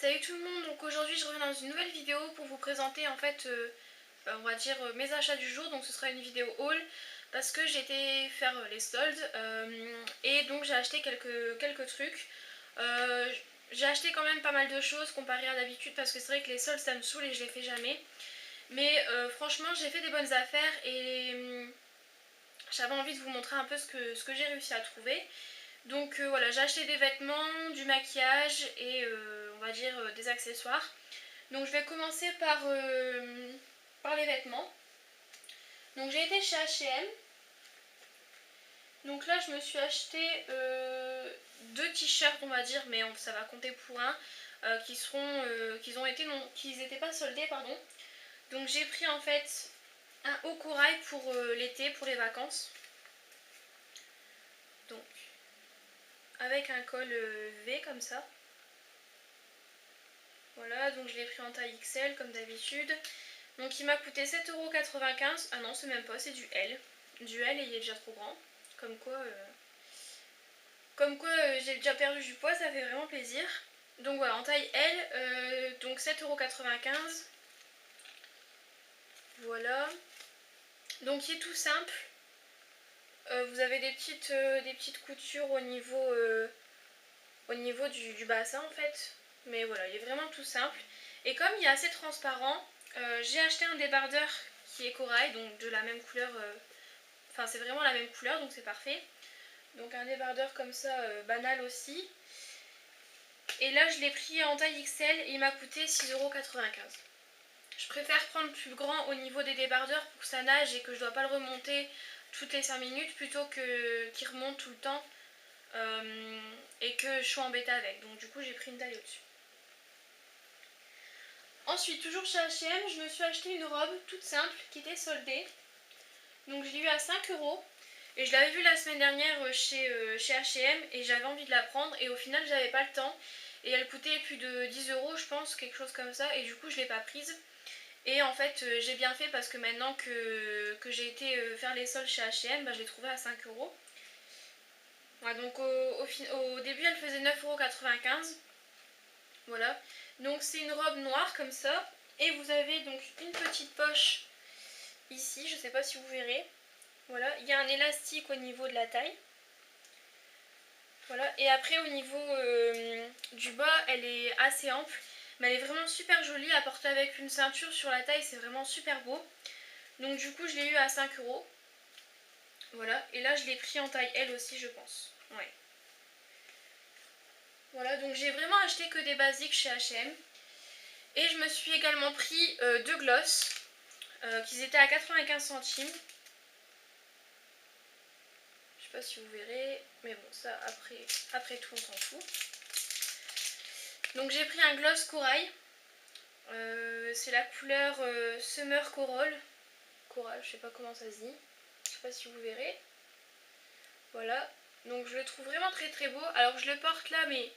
salut tout le monde, donc aujourd'hui je reviens dans une nouvelle vidéo pour vous présenter en fait, on va dire mes achats du jour. Donc ce sera une vidéo haul parce que j'ai été faire les soldes et donc j'ai acheté quelques trucs. J'ai acheté quand même pas mal de choses comparé à d'habitude parce que c'est vrai que les soldes ça me saoule et je les fais jamais. Mais franchement j'ai fait des bonnes affaires et j'avais envie de vous montrer un peu ce que j'ai réussi à trouver. Donc voilà, j'ai acheté des vêtements, du maquillage et on va dire des accessoires. Donc je vais commencer par les vêtements. Donc j'ai été chez H&M. Donc là je me suis acheté deux t-shirts on va dire, mais ça va compter pour un, qui n'étaient pas soldés pardon. Donc j'ai pris en fait un haut corail pour l'été, pour les vacances. Donc avec un col V comme ça. Voilà, donc je l'ai pris en taille XL comme d'habitude. Donc il m'a coûté 7,95€. Ah non, c'est même pas, c'est du L. Du L et il est déjà trop grand. Comme quoi j'ai déjà perdu du poids, ça fait vraiment plaisir. Donc voilà, en taille L, donc 7,95€. Voilà. Donc il est tout simple. Vous avez des petites coutures au niveau du bassin en fait. Mais voilà, il est vraiment tout simple. Et comme il est assez transparent, j'ai acheté un débardeur qui est corail, donc de la même couleur. Enfin, c'est vraiment la même couleur, donc c'est parfait. Donc un débardeur comme ça, banal aussi. Et là, je l'ai pris en taille XL et il m'a coûté 6,95€. Je préfère prendre plus grand au niveau des débardeurs pour que ça nage et que je ne dois pas le remonter toutes les 5 minutes plutôt qu'il remonte tout le temps et que je sois embêtée avec. Donc du coup, j'ai pris une taille au-dessus. Ensuite, toujours chez H&M, je me suis acheté une robe toute simple qui était soldée. Donc je l'ai eu à 5€. Et je l'avais vue la semaine dernière chez H&M et j'avais envie de la prendre et au final j'avais pas le temps. Et elle coûtait plus de 10€, je pense, quelque chose comme ça, et du coup je l'ai pas prise. Et en fait j'ai bien fait parce que maintenant que j'ai été faire les soldes chez H&M, bah, je l'ai trouvée à 5€. Voilà, donc au début elle faisait 9,95€. Voilà, donc c'est une robe noire comme ça. Et vous avez donc une petite poche ici, je sais pas si vous verrez. Voilà, il y a un élastique au niveau de la taille. Voilà, et après au niveau du bas, elle est assez ample. Mais elle est vraiment super jolie à porter avec une ceinture sur la taille, c'est vraiment super beau. Donc du coup je l'ai eu à 5€. Voilà, et là je l'ai pris en taille L aussi je pense. Ouais. Voilà, donc j'ai vraiment acheté que des basiques chez H&M. Et je me suis également pris deux gloss, qui étaient à 95 centimes. Je sais pas si vous verrez, mais bon ça après tout on s'en fout. Donc j'ai pris un gloss corail. C'est la couleur Summer Coral. Coral, je sais pas comment ça se dit. Je sais pas si vous verrez. Voilà. Donc je le trouve vraiment très très beau. Alors je le porte là, mais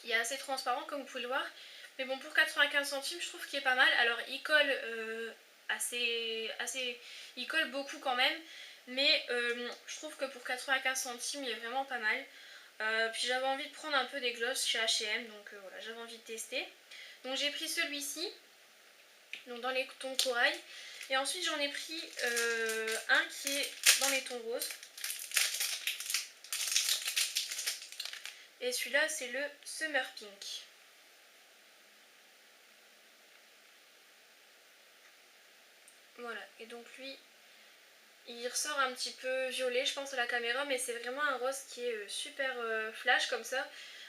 il est assez transparent comme vous pouvez le voir. Mais bon, pour 95 centimes, je trouve qu'il est pas mal. Alors il colle il colle beaucoup quand même. Mais je trouve que pour 95 centimes, il est vraiment pas mal. Puis j'avais envie de prendre un peu des gloss chez H&M, donc voilà, j'avais envie de tester. Donc j'ai pris celui-ci, donc dans les tons corail. Et ensuite j'en ai pris un qui est dans les tons roses. Et celui-là c'est le Summer Pink. Voilà, et donc lui, il ressort un petit peu violet je pense à la caméra, mais c'est vraiment un rose qui est super flash comme ça.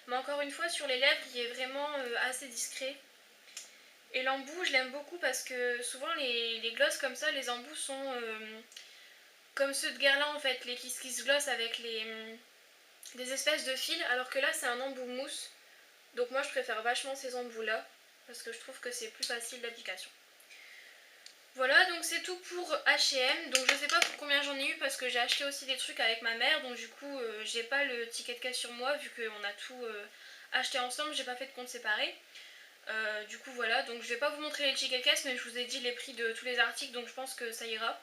Mais encore une fois sur les lèvres il est vraiment assez discret. Et l'embout je l'aime beaucoup parce que souvent les glosses comme ça, les embouts sont comme ceux de Guerlain en fait, les Kiss Kiss Gloss avec des espèces de fils, alors que là c'est un embout mousse. Donc moi je préfère vachement ces embouts là parce que je trouve que c'est plus facile d'application. Voilà, donc c'est tout pour H&M. Donc je sais pas pour combien j'en ai eu parce que j'ai acheté aussi des trucs avec ma mère. Donc du coup j'ai pas le ticket de caisse sur moi vu qu'on a tout acheté ensemble. J'ai pas fait de compte séparé. Du coup voilà, donc je vais pas vous montrer les tickets de caisse, mais je vous ai dit les prix de tous les articles, donc je pense que ça ira.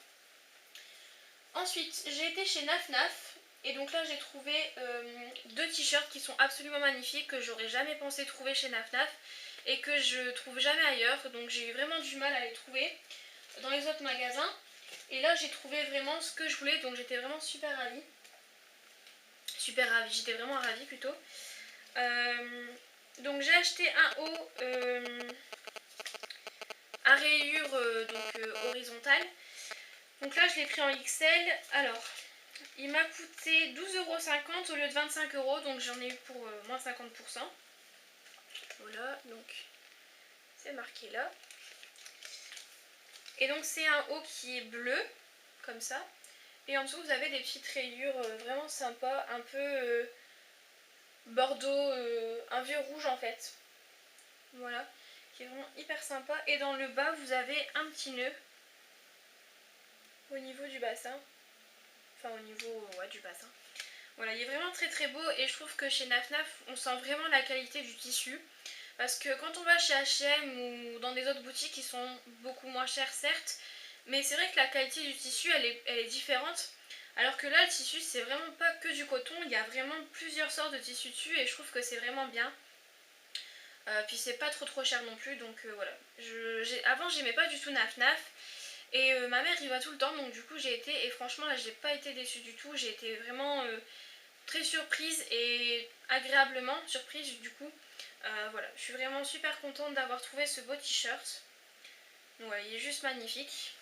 Ensuite j'ai été chez Naf Naf. Et donc là j'ai trouvé deux t-shirts qui sont absolument magnifiques, que j'aurais jamais pensé trouver chez Naf Naf et que je trouve jamais ailleurs. Donc j'ai eu vraiment du mal à les trouver dans les autres magasins. Et là j'ai trouvé vraiment ce que je voulais, donc j'étais vraiment super ravie. Super ravie, j'étais vraiment ravie plutôt. Donc j'ai acheté un haut à rayures horizontale. Donc là je l'ai pris en XL. Alors il m'a coûté 12,50 € au lieu de 25 €, donc j'en ai eu pour moins 50%. Voilà, donc c'est marqué là. Et donc c'est un haut qui est bleu, comme ça. Et en dessous vous avez des petites rayures vraiment sympas, un peu bordeaux, un vieux rouge en fait. Voilà, qui est vraiment hyper sympa. Et dans le bas vous avez un petit nœud au niveau du bassin. Enfin au niveau du bassin. Voilà, il est vraiment très très beau et je trouve que chez Naf Naf on sent vraiment la qualité du tissu. Parce que quand on va chez H&M ou dans des autres boutiques, ils sont beaucoup moins chers certes, mais c'est vrai que la qualité du tissu elle est différente. Alors que là le tissu c'est vraiment pas que du coton, il y a vraiment plusieurs sortes de tissus dessus et je trouve que c'est vraiment bien. Puis c'est pas trop cher non plus, donc voilà. Avant j'aimais pas du tout Naf Naf et ma mère y va tout le temps, donc du coup j'ai été, et franchement là j'ai pas été déçue du tout, j'ai été vraiment très surprise et agréablement surprise du coup. Voilà, je suis vraiment super contente d'avoir trouvé ce beau t-shirt. Donc voilà, il est juste magnifique.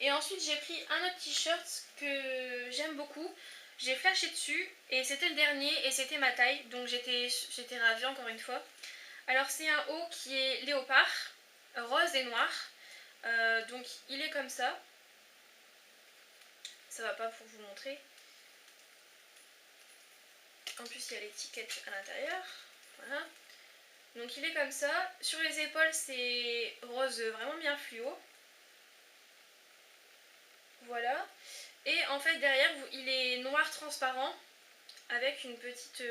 Et ensuite j'ai pris un autre t-shirt que j'aime beaucoup. J'ai flashé dessus et c'était le dernier et c'était ma taille. Donc j'étais ravie encore une fois. Alors c'est un haut qui est léopard, rose et noir. Donc il est comme ça. Ça va pas pour vous montrer. En plus il y a l'étiquette à l'intérieur. Voilà. Donc il est comme ça. Sur les épaules c'est rose vraiment bien fluo. Voilà. Et en fait derrière il est noir transparent avec une petite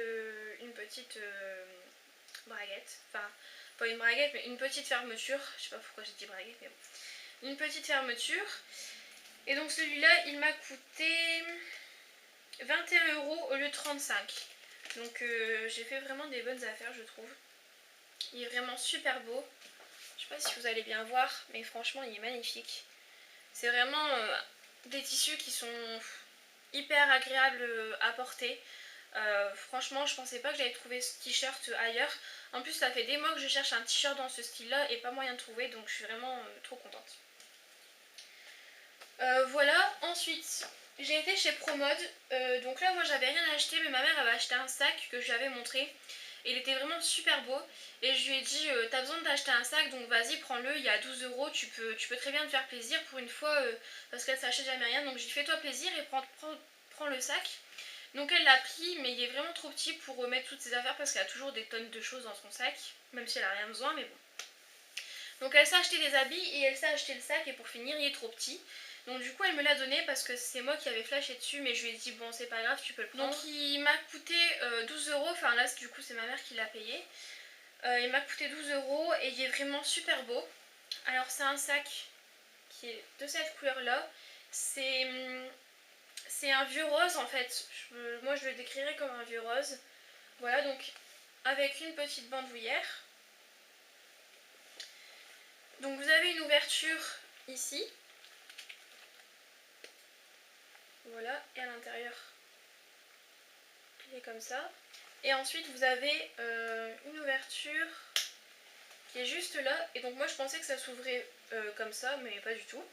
braguette. Enfin pas une braguette mais une petite fermeture. Je sais pas pourquoi j'ai dit braguette mais bon. Une petite fermeture. Et donc celui-là il m'a coûté 21 € au lieu de 35. Donc j'ai fait vraiment des bonnes affaires je trouve. Il est vraiment super beau. Je sais pas si vous allez bien voir mais franchement il est magnifique. C'est vraiment des tissus qui sont hyper agréables à porter. Franchement je pensais pas que j'allais trouver ce t-shirt ailleurs. En plus ça fait des mois que je cherche un t-shirt dans ce style là et pas moyen de trouver, donc je suis vraiment trop contente. Voilà, ensuite j'ai été chez Promode. Donc là moi j'avais rien acheté mais ma mère avait acheté un sac que je lui avais montré. Et il était vraiment super beau et je lui ai dit t'as besoin d'acheter un sac donc vas-y prends-le, il y a 12 €, tu peux très bien te faire plaisir pour une fois parce qu'elle s'achète jamais rien, donc j'ai dit fais-toi plaisir et prends le sac. Donc elle l'a pris mais il est vraiment trop petit pour remettre toutes ses affaires parce qu'elle a toujours des tonnes de choses dans son sac, même si elle a rien besoin mais bon. Donc elle s'est acheté des habits et elle s'est acheté le sac et pour finir il est trop petit. Donc du coup elle me l'a donné parce que c'est moi qui avais flashé dessus mais je lui ai dit bon c'est pas grave tu peux le prendre. Donc il m'a coûté 12 €, enfin là du coup c'est ma mère qui l'a payé. Il m'a coûté 12 € et il est vraiment super beau. Alors c'est un sac qui est de cette couleur là. C'est un vieux rose en fait. Moi je le décrirais comme un vieux rose. Voilà donc avec une petite bandoulière. Donc vous avez une ouverture ici. Voilà, et à l'intérieur il est comme ça. Et ensuite vous avez une ouverture qui est juste là. Et donc moi je pensais que ça s'ouvrait comme ça, mais pas du tout.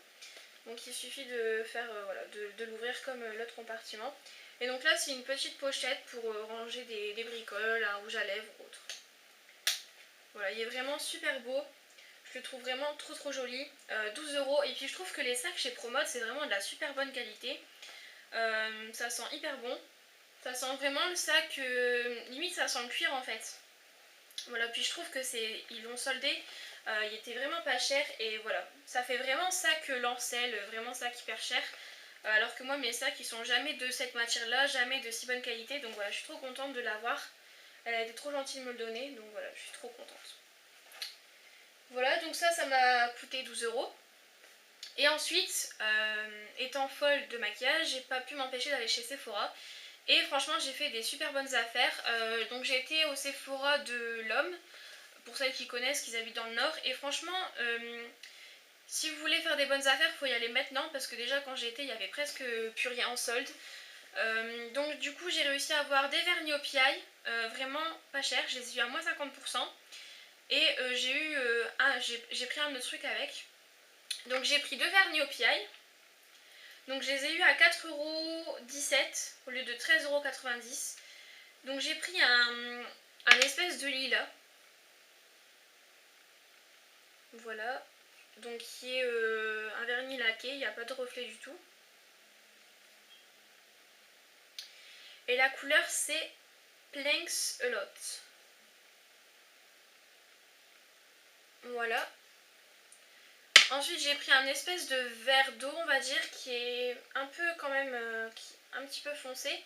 Donc il suffit de faire voilà, de l'ouvrir comme l'autre compartiment. Et donc là c'est une petite pochette pour ranger des bricoles, un rouge à lèvres ou autre. Voilà, il est vraiment super beau. Je le trouve vraiment trop joli. 12 €. Et puis je trouve que les sacs chez Promode c'est vraiment de la super bonne qualité. Ça sent hyper bon. Ça sent vraiment le sac, limite ça sent le cuir en fait. Voilà, puis je trouve que ils l'ont soldé, il était vraiment pas cher et voilà. Ça fait vraiment sac Lancel, vraiment sac hyper cher. Alors que moi mes sacs ils sont jamais de cette matière là, jamais de si bonne qualité. Donc voilà, je suis trop contente de l'avoir. Elle a été trop gentille de me le donner, donc voilà, je suis trop contente. Voilà, donc ça m'a coûté 12 €. Et ensuite, étant folle de maquillage, j'ai pas pu m'empêcher d'aller chez Sephora. Et franchement, j'ai fait des super bonnes affaires. Donc j'ai été au Sephora de l'Homme, pour celles qui connaissent, qui habitent dans le Nord. Et franchement, si vous voulez faire des bonnes affaires, il faut y aller maintenant, parce que déjà quand j'ai été, il y avait presque plus rien en solde. Donc du coup, j'ai réussi à avoir des vernis au PI, vraiment pas cher, je les ai eu à moins 50%. Et j'ai pris un autre truc avec. Donc j'ai pris deux vernis au PI. Donc je les ai eu à 4,17€ au lieu de 13,90€. Donc j'ai pris un espèce de lilas. Voilà. Donc qui est un vernis laqué, il n'y a pas de reflet du tout. Et la couleur c'est Planks a Lot. Voilà. Ensuite j'ai pris un espèce de vert d'eau on va dire qui est un peu quand même un petit peu foncé.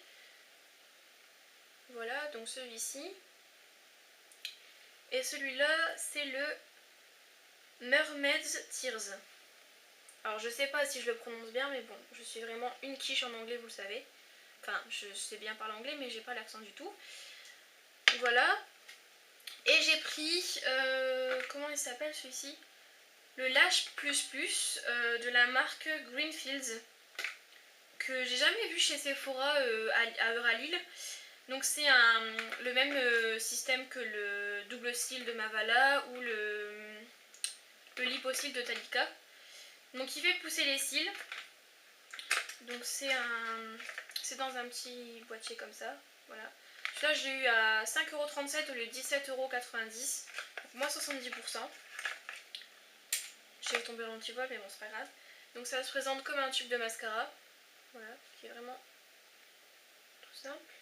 Voilà donc celui-ci. Et celui-là c'est le Mermaid's Tears. Alors je sais pas si je le prononce bien mais bon je suis vraiment une quiche en anglais vous le savez. Enfin je sais bien parler anglais mais j'ai pas l'accent du tout. Voilà. Et j'ai pris, comment il s'appelle celui-ci? Le Lash Plus Plus de la marque Greenfields. Que j'ai jamais vu chez Sephora à Euralil. Donc c'est le même système que le double cil de Mavala ou le Lipo-cil de Talika. Donc il fait pousser les cils. Donc c'est dans un petit boîtier comme ça. Voilà. Celui-là je l'ai eu à 5,37€ au lieu de 17,90€. Moins 70%. J'ai tombé un petit poil mais bon c'est pas grave. Donc ça se présente comme un tube de mascara. Voilà, qui est vraiment tout simple.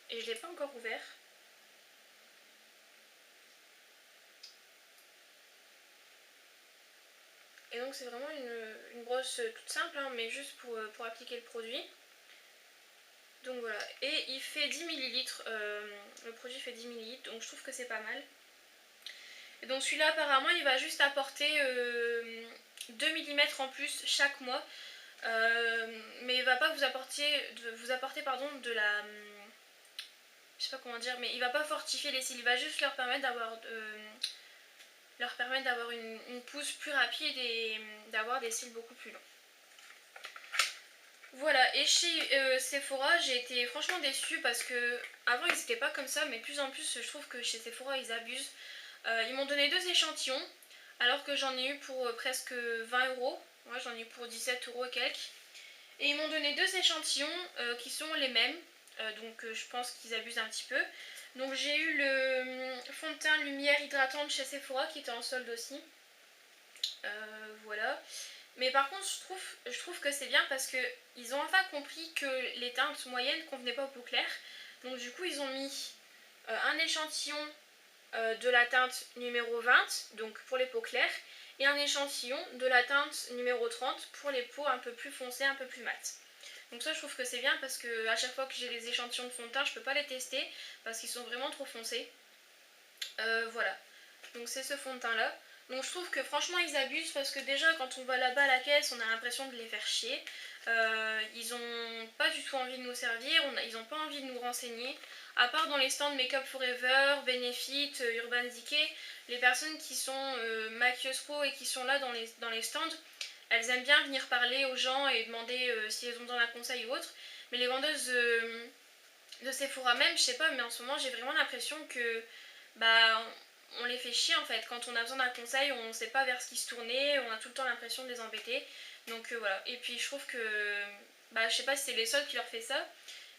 Et je l'ai pas encore ouvert. Et donc c'est vraiment une brosse toute simple hein, mais juste pour appliquer le produit. Donc voilà, et il fait 10 ml, le produit fait 10 ml, donc je trouve que c'est pas mal. Et donc celui-là apparemment il va juste apporter 2 mm en plus chaque mois. Mais il va pas vous apporter pardon, de la... je sais pas comment dire, mais il va pas fortifier les cils, il va juste leur permettre d'avoir une pousse plus rapide et d'avoir des cils beaucoup plus longs. Voilà, et chez Sephora, j'ai été franchement déçue parce que avant ils n'étaient pas comme ça, mais de plus en plus je trouve que chez Sephora ils abusent. Ils m'ont donné 2 échantillons, alors que j'en ai eu pour presque 20€. Moi j'en ai eu pour 17€ et quelques. Et ils m'ont donné 2 échantillons qui sont les mêmes, donc je pense qu'ils abusent un petit peu. Donc j'ai eu le fond de teint lumière hydratante chez Sephora qui était en solde aussi. Voilà. Mais par contre je trouve que c'est bien parce qu'ils ont enfin compris que les teintes moyennes convenaient pas aux peaux claires. Donc du coup ils ont mis un échantillon de la teinte numéro 20, donc pour les peaux claires, et un échantillon de la teinte numéro 30 pour les peaux un peu plus foncées, un peu plus mates. Donc ça je trouve que c'est bien parce que à chaque fois que j'ai les échantillons de fond de teint je peux pas les tester parce qu'ils sont vraiment trop foncés. Voilà, donc c'est ce fond de teint là. Donc je trouve que franchement ils abusent parce que déjà quand on va là-bas à la caisse on a l'impression de les faire chier. Ils ont pas du tout envie de nous servir, ils ont pas envie de nous renseigner. À part dans les stands Make Up Forever, Benefit, Urban Decay, les personnes qui sont maquilleuses pro et qui sont là dans les stands, elles aiment bien venir parler aux gens et demander si elles ont besoin d'un conseil ou autre. Mais les vendeuses de Sephora même, je sais pas, mais en ce moment j'ai vraiment l'impression que bah on les fait chier en fait. Quand on a besoin d'un conseil, on ne sait pas vers ce qui se tourner, on a tout le temps l'impression de les embêter. Donc voilà. Et puis je trouve que, bah je sais pas si c'est les seuls qui leur fait ça,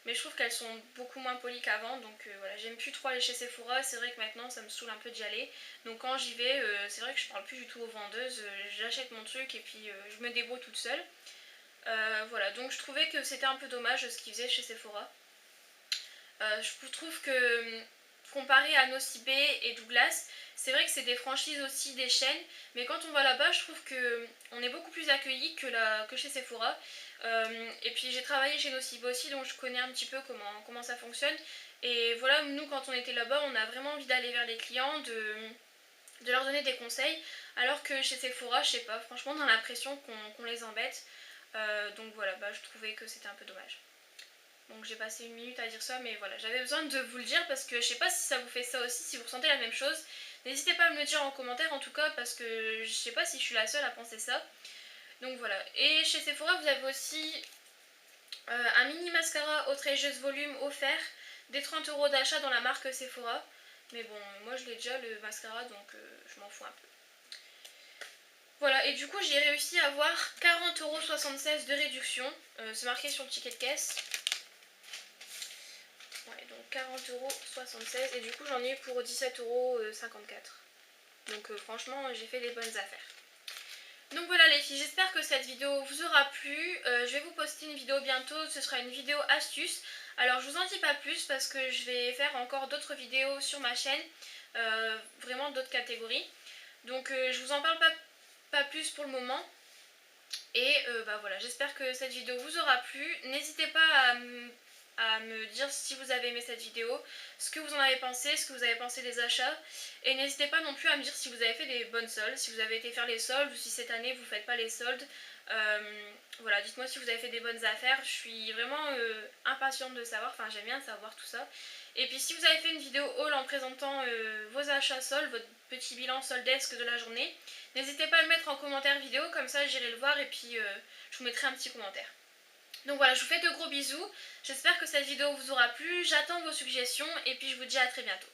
mais je trouve qu'elles sont beaucoup moins polies qu'avant. Donc voilà, j'aime plus trop aller chez Sephora. C'est vrai que maintenant ça me saoule un peu d'y aller. Donc quand j'y vais, c'est vrai que je parle plus du tout aux vendeuses. J'achète mon truc et puis je me débrouille toute seule. Voilà, donc je trouvais que c'était un peu dommage ce qu'ils faisaient chez Sephora. Je trouve que comparé à Nocibé et Douglas, c'est vrai que c'est des franchises aussi des chaînes, mais quand on va là-bas, je trouve qu'on est beaucoup plus accueillis que chez Sephora. Et puis j'ai travaillé chez Nocibé aussi, donc je connais un petit peu comment ça fonctionne. Et voilà, nous quand on était là-bas, on a vraiment envie d'aller vers les clients, de leur donner des conseils, alors que chez Sephora, je sais pas, franchement on a l'impression qu'on les embête. Donc voilà, je trouvais que c'était un peu dommage. Donc j'ai passé 1 minute à dire ça, mais voilà, j'avais besoin de vous le dire parce que je sais pas si ça vous fait ça aussi, si vous ressentez la même chose. N'hésitez pas à me le dire en commentaire en tout cas, parce que je sais pas si je suis la seule à penser ça. Donc voilà, et chez Sephora vous avez aussi un mini mascara outrageous volume offert, des 30 € d'achat dans la marque Sephora. Mais bon, moi je l'ai déjà le mascara, donc je m'en fous un peu. Voilà, et du coup j'ai réussi à avoir 40,76 € de réduction, c'est marqué sur le ticket de caisse. Ouais, donc 40,76 € et du coup j'en ai eu pour 17,54 €. Donc franchement j'ai fait des bonnes affaires. Donc voilà les filles, j'espère que cette vidéo vous aura plu. Je vais vous poster une vidéo bientôt, ce sera une vidéo astuce. Alors je vous en dis pas plus parce que je vais faire encore d'autres vidéos sur ma chaîne, vraiment d'autres catégories. Donc je vous en parle pas plus pour le moment. Et voilà, j'espère que cette vidéo vous aura plu. N'hésitez pas à me dire si vous avez aimé cette vidéo, ce que vous en avez pensé, ce que vous avez pensé des achats. Et n'hésitez pas non plus à me dire si vous avez fait des bonnes soldes, si vous avez été faire les soldes ou si cette année vous ne faites pas les soldes. Voilà, dites-moi si vous avez fait des bonnes affaires. Je suis vraiment impatiente de savoir, enfin j'aime bien savoir tout ça. Et puis si vous avez fait une vidéo haul en présentant vos achats soldes, votre petit bilan soldesque de la journée, n'hésitez pas à le mettre en commentaire vidéo, comme ça j'irai le voir et puis je vous mettrai un petit commentaire. Donc voilà, je vous fais de gros bisous, j'espère que cette vidéo vous aura plu, j'attends vos suggestions et puis je vous dis à très bientôt.